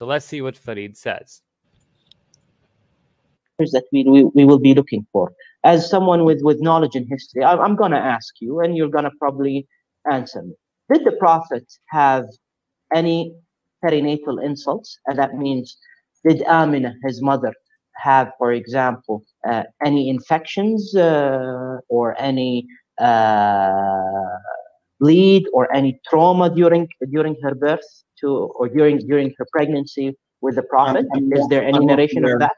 So let's see what Farid says. That we will be looking for. As someone with knowledge in history, I'm going to ask you, and you're going to probably answer me. Did the Prophet have any perinatal insults? And that means, did Amina, his mother, have, for example, any infections or any bleed or any trauma during her birth or during her pregnancy with the Prophet? Is there any narration of that?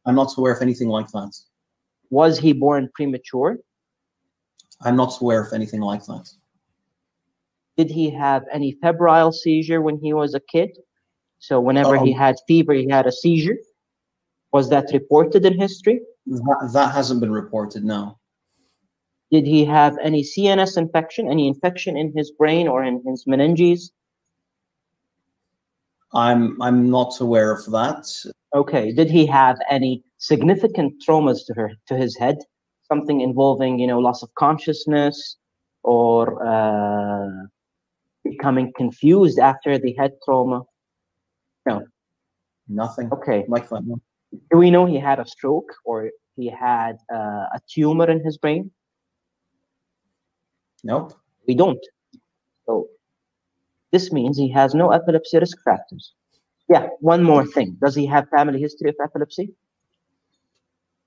I'm not aware of anything like that. Was he born premature? I'm not aware of anything like that. Did he have any febrile seizure when he was a kid? So whenever he had fever, he had a seizure? Was that reported in history? That hasn't been reported, no. Did he have any CNS infection, any infection in his brain or in his meninges? I'm not aware of that. Okay. Did he have any significant traumas to his head? Something involving, loss of consciousness or becoming confused after the head trauma? No. Nothing. Okay. Like that. No. Do we know he had a stroke or he had a tumor in his brain? Nope. We don't. So this means he has no epilepsy risk factors. Yeah, one more thing. Does he have family history of epilepsy?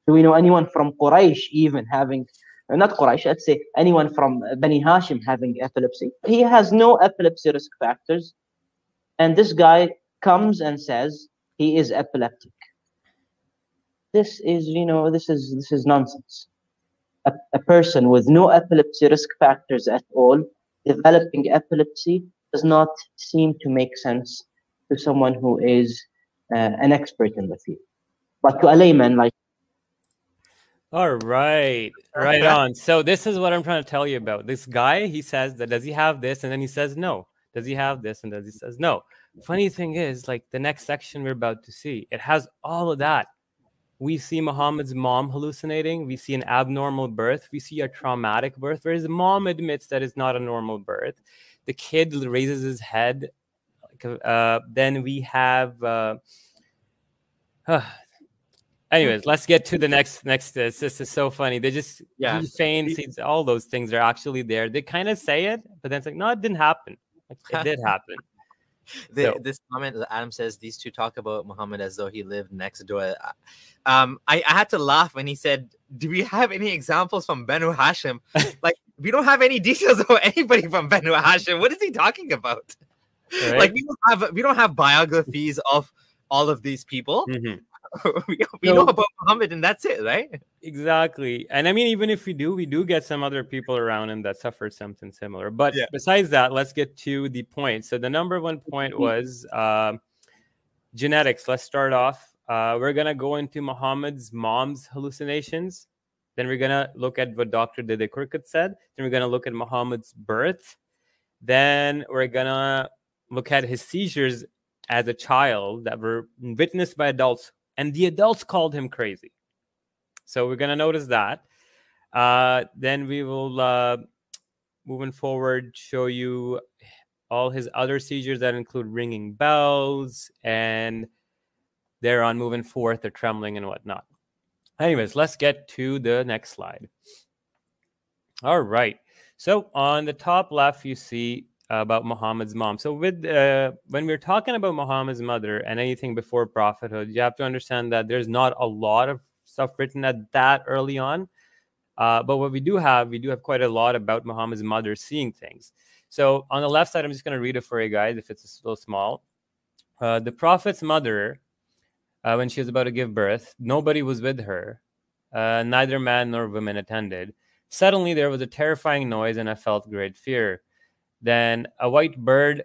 Do we know anyone from Quraysh even having, not Quraysh, let's say anyone from Bani Hashim having epilepsy? He has no epilepsy risk factors. And this guy comes and says he is epileptic. This is, this is nonsense. A person with no epilepsy risk factors at all developing epilepsy does not seem to make sense to someone who is an expert in the field. But to a layman like... All right. Right on. So this is what I'm trying to tell you about. This guy, he says that, does he have this? And then he says no. Does he have this? And then he says no. Funny thing is, like the next section we're about to see, it has all of that. We see Muhammad's mom hallucinating. We see an abnormal birth. We see a traumatic birth, whereas the mom admits that it's not a normal birth. The kid raises his head. Then we have... anyways, let's get to the next. This is so funny. They just... He feigns, all those things are actually there. They kind of say it, but then it's like, no, it didn't happen. It did happen. This comment that Adam says, these two talk about Muhammad as though he lived next door. I had to laugh when he said, do we have any examples from Banu Hashim? Like, we don't have any details about anybody from Banu Hashim. What is he talking about? Right? Like, we don't have biographies of all of these people. Mm-hmm. we know about Muhammad and that's it, right? Exactly. And I mean, even if we do get some other people around him that suffered something similar. But besides that, let's get to the point. So the number one point was genetics. Let's start off. We're going to go into Muhammad's mom's hallucinations. Then we're going to look at what Dr. Dede Kurkut said. Then we're going to look at Muhammad's birth. Then we're going to look at his seizures as a child that were witnessed by adults. And the adults called him crazy. So we're going to notice that. Then we will, moving forward, show you all his other seizures that include ringing bells. And thereon moving forth, the trembling and whatnot. Anyways, let's get to the next slide. All right. So on the top left, you see about Muhammad's mom. So with when we're talking about Muhammad's mother and anything before prophethood, you have to understand that there's not a lot of stuff written at that early on. But what we do have quite a lot about Muhammad's mother seeing things. So on the left side, I'm just going to read it for you guys if it's a little small. The prophet's mother, when she was about to give birth, nobody was with her. Neither man nor women attended. Suddenly, there was a terrifying noise and I felt great fear. Then a white bird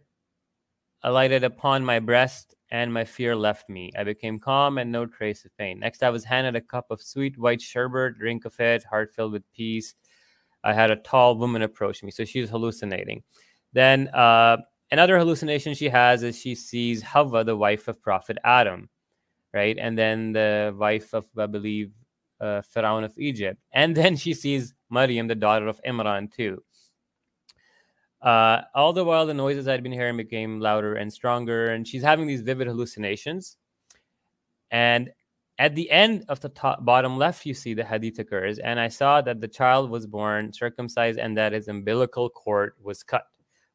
alighted upon my breast and my fear left me. I became calm and no trace of pain. Next, I was handed a cup of sweet white sherbet, drink of it, heart filled with peace. I had a tall woman approach me. So she's hallucinating. Then another hallucination she has is she sees Hawa, the wife of Prophet Adam, right? And then the wife of, I believe, Pharaoh of Egypt. And then she sees Maryam, the daughter of Imran, too. All the while, the noises I'd been hearing became louder and stronger, and she's having these vivid hallucinations. And at the end of the bottom left, you see the hadith occurs, and I saw that the child was born circumcised and that his umbilical cord was cut.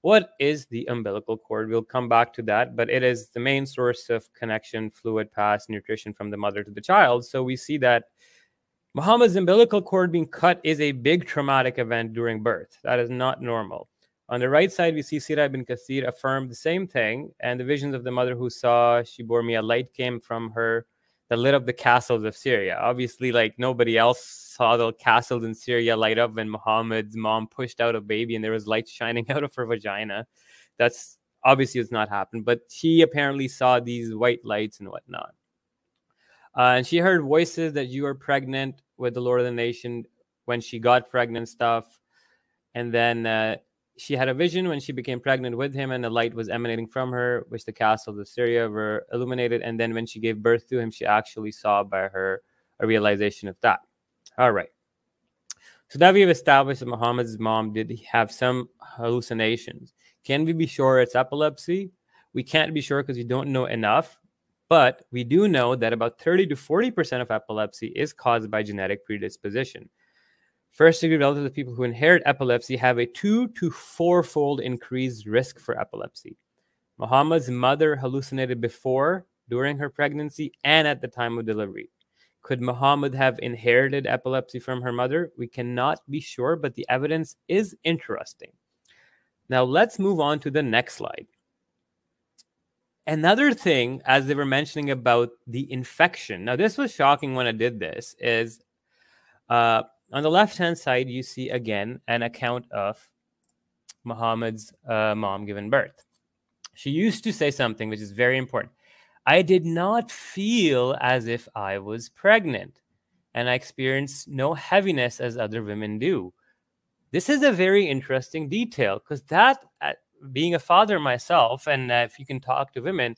What is the umbilical cord? We'll come back to that, but it is the main source of connection, fluid pass, nutrition from the mother to the child. So we see that Muhammad's umbilical cord being cut is a big traumatic event during birth. That is not normal. On the right side, we see Sirah ibn Kathir affirmed the same thing, and the visions of the mother who saw, she bore me, a light came from her that lit up the castles of Syria. Obviously, like nobody else saw the castles in Syria light up when Muhammad's mom pushed out a baby and there was light shining out of her vagina. That's obviously it's not happened, but she apparently saw these white lights and whatnot. And she heard voices that you are pregnant with the Lord of the nation when she got pregnant stuff. And then she had a vision when she became pregnant with him, and the light was emanating from her, which the castles of Syria were illuminated. And then when she gave birth to him, she actually saw by her a realization of that. All right. So that we've established that Muhammad's mom did have some hallucinations. Can we be sure it's epilepsy? We can't be sure because we don't know enough. But we do know that about 30 to 40% of epilepsy is caused by genetic predisposition. First-degree relatives of people who inherit epilepsy have a 2 to 4-fold increased risk for epilepsy. Muhammad's mother hallucinated before, during her pregnancy, and at the time of delivery. Could Muhammad have inherited epilepsy from her mother? We cannot be sure, but the evidence is interesting. Now, let's move on to the next slide. Another thing, as they were mentioning about the infection, now this was shocking when I did this, is on the left-hand side, you see again an account of Muhammad's mom giving birth. She used to say something which is very important. I did not feel as if I was pregnant, and I experienced no heaviness as other women do. This is a very interesting detail because that, being a father myself, and if you can talk to women,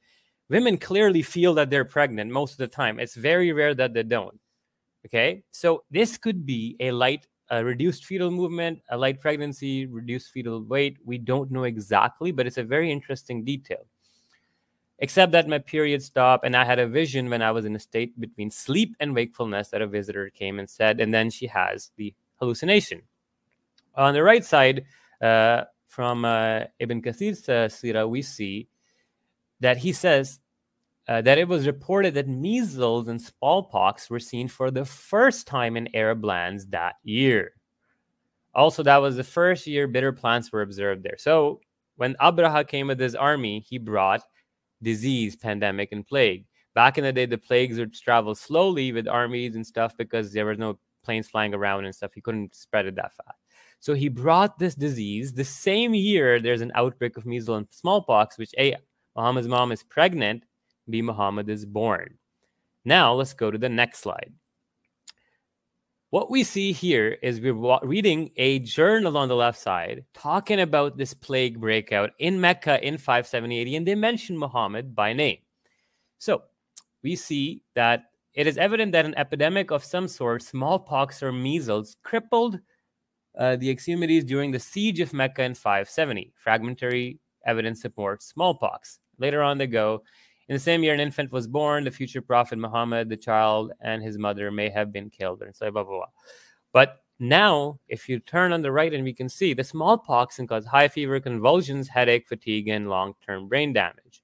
women clearly feel that they're pregnant most of the time. It's very rare that they don't. Okay, so this could be a reduced fetal movement, a light pregnancy, reduced fetal weight. We don't know exactly, but it's a very interesting detail. Except that my period stopped and I had a vision when I was in a state between sleep and wakefulness that a visitor came and said, and then she has the hallucination. On the right side, from Ibn Kathir's Sirah, we see that he says that it was reported that measles and smallpox were seen for the first time in Arab lands that year. Also, that was the first year bitter plants were observed there. So when Abraha came with his army, he brought disease, pandemic, and plague. Back in the day, the plagues would travel slowly with armies and stuff because there were no planes flying around and stuff. He couldn't spread it that fast. So he brought this disease. The same year, there's an outbreak of measles and smallpox, which A, Muhammad's mom is pregnant, B, Muhammad is born. Now, let's go to the next slide. What we see here is we're reading a journal on the left side talking about this plague breakout in Mecca in 570 AD, and they mention Muhammad by name. So we see that it is evident that an epidemic of some sort, smallpox or measles, crippled the extremities during the siege of Mecca in 570. Fragmentary evidence supports smallpox. Later on they go, in the same year, an infant was born. The future prophet Muhammad, the child, and his mother may have been killed. And so blah, blah, blah. But now, if you turn on the right, and we can see the smallpox can cause high fever, convulsions, headache, fatigue, and long-term brain damage.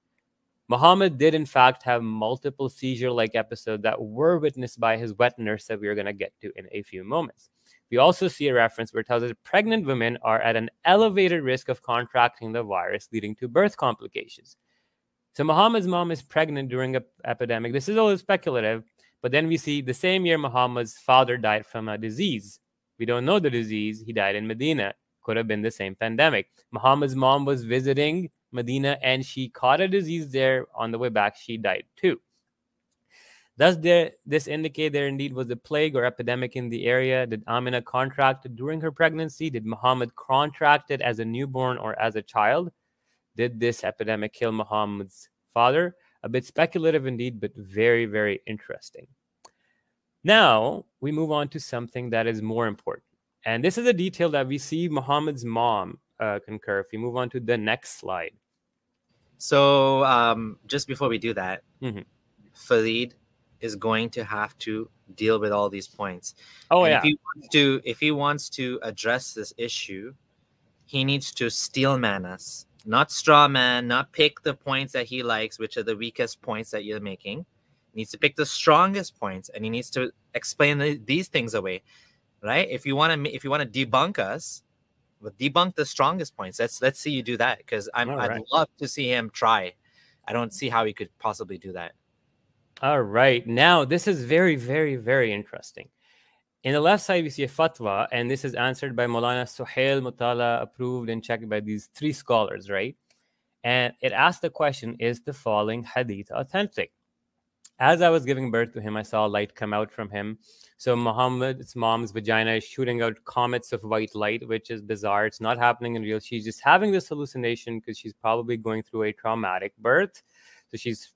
Muhammad did, in fact, have multiple seizure-like episodes that were witnessed by his wet nurse that we are going to get to in a few moments. We also see a reference where it tells us that pregnant women are at an elevated risk of contracting the virus, leading to birth complications. So Muhammad's mom is pregnant during an epidemic. This is all speculative, but then we see the same year Muhammad's father died from a disease. We don't know the disease. He died in Medina. Could have been the same pandemic. Muhammad's mom was visiting Medina and she caught a disease there. On the way back, she died too. Does this indicate there indeed was a plague or epidemic in the area? Did Amina contract it during her pregnancy? Did Muhammad contract it as a newborn or as a child? Did this epidemic kill Muhammad's father? A bit speculative indeed, but very, very interesting. Now, we move on to something that is more important. And this is a detail that we see Muhammad's mom concur if we move on to the next slide. So just before we do that, Farid is going to have to deal with all these points. Oh, and yeah. If he wants to address this issue, he needs to steel man us, not straw man, not pick the points that he likes, which are the weakest points that you're making. He needs to pick the strongest points, and he needs to explain these things away, right? If you want to debunk us, but debunk the strongest points. Let's see you do that, because I'd love to see him try. I don't see how he could possibly do that. All right. Now, this is very, very, very interesting. In the left side, we see a fatwa, and this is answered by Maulana Suhail Mutala, approved and checked by these 3 scholars, right? And it asked the question, is the following hadith authentic? As I was giving birth to him, I saw light come out from him. So Muhammad's mom's vagina is shooting out comets of white light, which is bizarre. It's not happening in real. She's just having this hallucination because she's probably going through a traumatic birth. So she's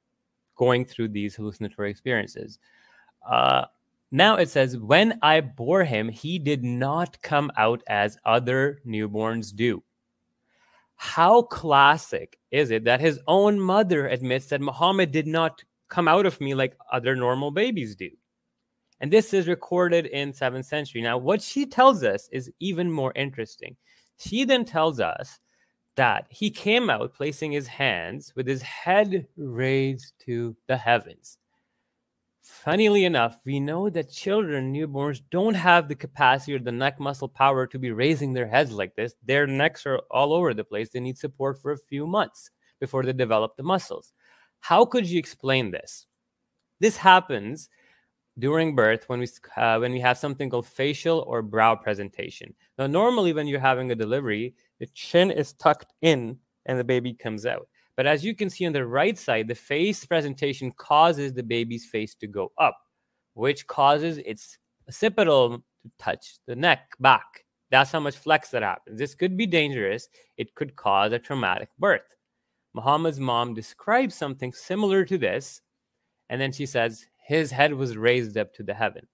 going through these hallucinatory experiences. Now it says, when I bore him, he did not come out as other newborns do. How classic is it that his own mother admits that Muhammad did not come out of me like other normal babies do? And this is recorded in 7th century. Now, what she tells us is even more interesting. She then tells us that he came out placing his hands with his head raised to the heavens. Funnily enough, we know that children, newborns, don't have the capacity or the neck muscle power to be raising their heads like this. Their necks are all over the place. They need support for a few months before they develop the muscles. How could you explain this? This happens during birth when we have something called facial or brow presentation. Now, normally when you're having a delivery, the chin is tucked in and the baby comes out. But as you can see on the right side, the face presentation causes the baby's face to go up, which causes its occipital to touch the neck back. That's how much flex that happens. This could be dangerous. It could cause a traumatic birth. Muhammad's mom describes something similar to this, and then she says his head was raised up to the heaven.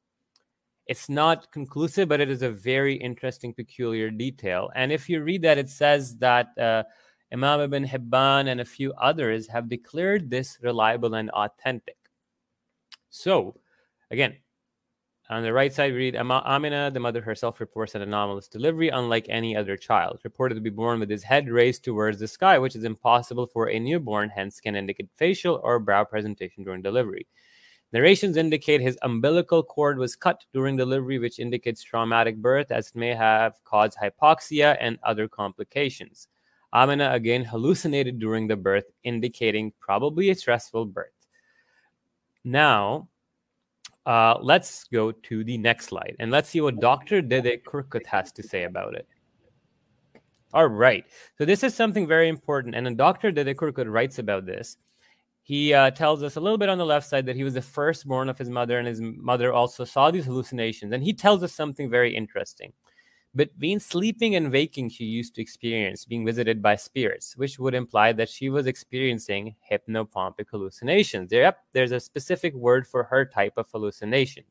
It's not conclusive, but it is a very interesting, peculiar detail. And if you read that, it says that Imam Ibn Hibban and a few others have declared this reliable and authentic. So, again, on the right side, we read, Amina, the mother herself, reports an anomalous delivery, unlike any other child, reported to be born with his head raised towards the sky, which is impossible for a newborn, hence can indicate facial or brow presentation during delivery. Narrations indicate his umbilical cord was cut during delivery, which indicates traumatic birth, as it may have caused hypoxia and other complications. Amina again hallucinated during the birth, indicating probably a stressful birth. Now, let's go to the next slide, and let's see what Dr. Dede Kurkut has to say about it. All right, so this is something very important, and then Dr. Dede Kurkut writes about this. He tells us a little bit on the left side that he was the firstborn of his mother, and his mother also saw these hallucinations. And he tells us something very interesting. Between sleeping and waking, she used to experience being visited by spirits, which would imply that she was experiencing hypnopompic hallucinations. There's a specific word for her type of hallucination.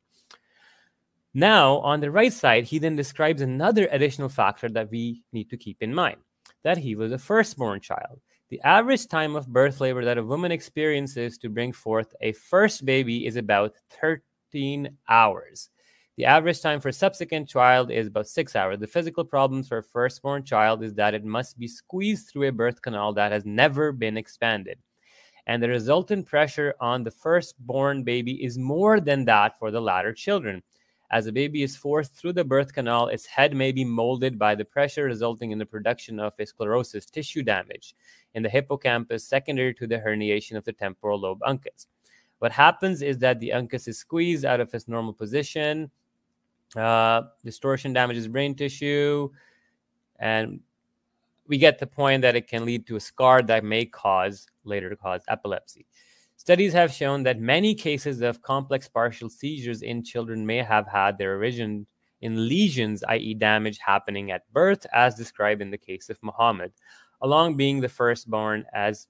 Now, on the right side, he then describes another additional factor that we need to keep in mind, that he was a firstborn child. The average time of birth labor that a woman experiences to bring forth a first baby is about 13 hours. The average time for a subsequent child is about 6 hours. The physical problems for a firstborn child is that it must be squeezed through a birth canal that has never been expanded. And the resultant pressure on the firstborn baby is more than that for the latter children. As the baby is forced through the birth canal, its head may be molded by the pressure, resulting in the production of a sclerosis, tissue damage in the hippocampus, secondary to the herniation of the temporal lobe uncus. What happens is that the uncus is squeezed out of its normal position. Distortion damages brain tissue, and we get the point that it can lead to a scar that may later cause epilepsy. Studies have shown that many cases of complex partial seizures in children may have had their origin in lesions, i.e. damage happening at birth, as described in the case of Muhammad. Along being the firstborn, as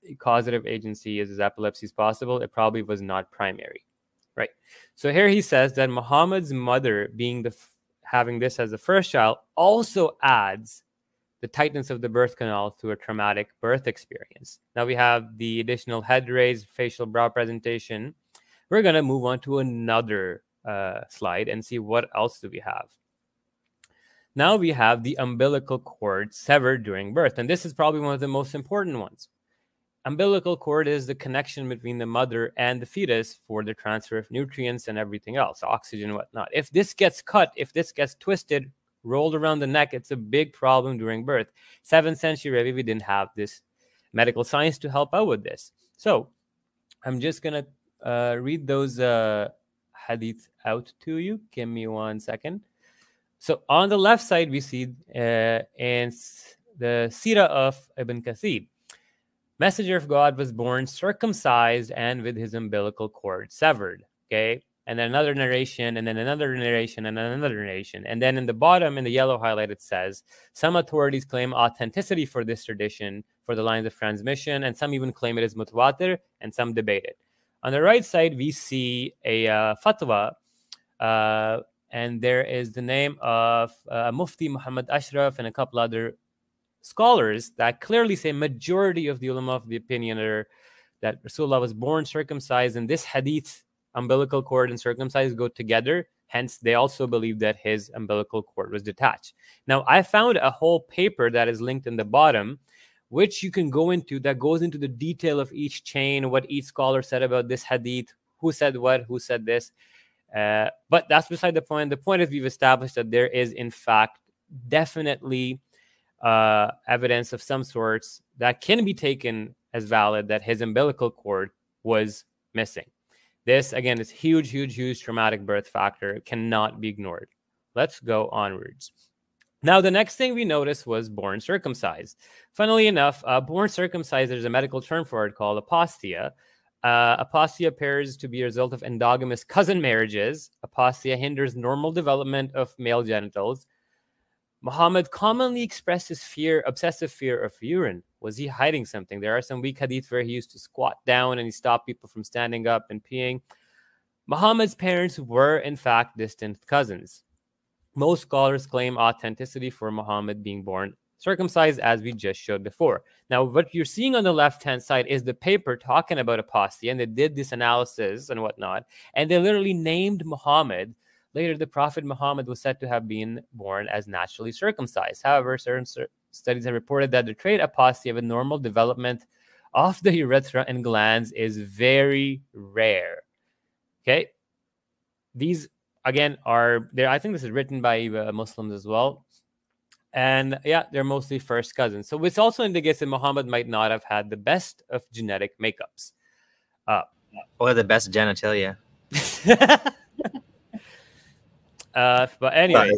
a causative agency as epilepsy is possible, it probably was not primary. Right. So here he says that Muhammad's mother, being having this as the first child, also adds the tightness of the birth canal through a traumatic birth experience. Now we have the additional head raise, facial brow presentation. We're going to move on to another slide and see what else do we have. Now we have the umbilical cord severed during birth. And this is probably one of the most important ones. Umbilical cord is the connection between the mother and the fetus for the transfer of nutrients and everything else, oxygen and whatnot. If this gets cut, if this gets twisted, rolled around the neck, it's a big problem during birth. 7th century Arabia, we didn't have this medical science to help out with this. So I'm just going to read those hadith out to you. Give me 1 second. So on the left side, we see in the Sirah of Ibn Kathir, Messenger of God was born circumcised and with his umbilical cord severed. Okay. And then another narration, and then another narration, and then another narration. And then in the bottom, in the yellow highlight, it says, some authorities claim authenticity for this tradition for the lines of transmission, and some even claim it is mutawatir, and some debate it. On the right side, we see a fatwa, and there is the name of Mufti Muhammad Ashraf and a couple other scholars that clearly say majority of the ulama of the opinion are that Rasulullah was born circumcised, and this hadith, umbilical cord and circumcised, go together. Hence, they also believe that his umbilical cord was detached. Now, I found a whole paper that is linked in the bottom, which you can go into, that goes into the detail of each chain, what each scholar said about this hadith, who said what, who said this. But that's beside the point. The point is we've established that there is, in fact, definitely evidence of some sorts that can be taken as valid that his umbilical cord was missing. This, again, is huge, huge, huge traumatic birth factor. It cannot be ignored. Let's go onwards. Now, the next thing we noticed was born circumcised. Funnily enough, born circumcised, there's a medical term for it called apostia. Apostia appears to be a result of endogamous cousin marriages. Apostia hinders normal development of male genitals. Muhammad commonly expressed his obsessive fear of urine. Was he hiding something? There are some weak hadith where he used to squat down and he stopped people from standing up and peeing. Muhammad's parents were, in fact, distant cousins. Most scholars claim authenticity for Muhammad being born circumcised, as we just showed before. Now, what you're seeing on the left-hand side is the paper talking about apostasy, and they did this analysis and whatnot, and they literally named Muhammad. Later, the Prophet Muhammad was said to have been born as naturally circumcised. However, certain studies have reported that the trait apostasy of a normal development of the urethra and glands is very rare. Okay? These, again, are there. I think this is written by Muslims as well. And yeah, they're mostly first cousins. So this also indicates that Muhammad might not have had the best of genetic makeups. Or the best genitalia. But anyway,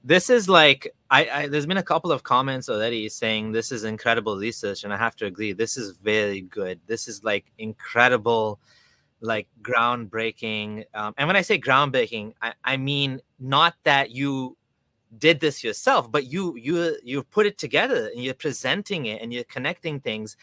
this is like there's been a couple of comments already saying this is incredible research, and I have to agree, this is very good. This is like incredible, like groundbreaking. And when I say groundbreaking, I mean not that you did this yourself, but you put it together and you're presenting it and you're connecting things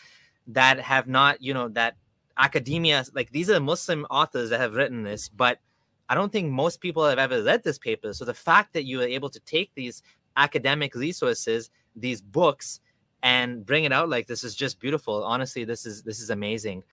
that have not, that academia, like these are Muslim authors that have written this, but I don't think most people have ever read this paper. So the fact that you are able to take these academic resources, these books, and bring it out like this is just beautiful. Honestly, this is amazing.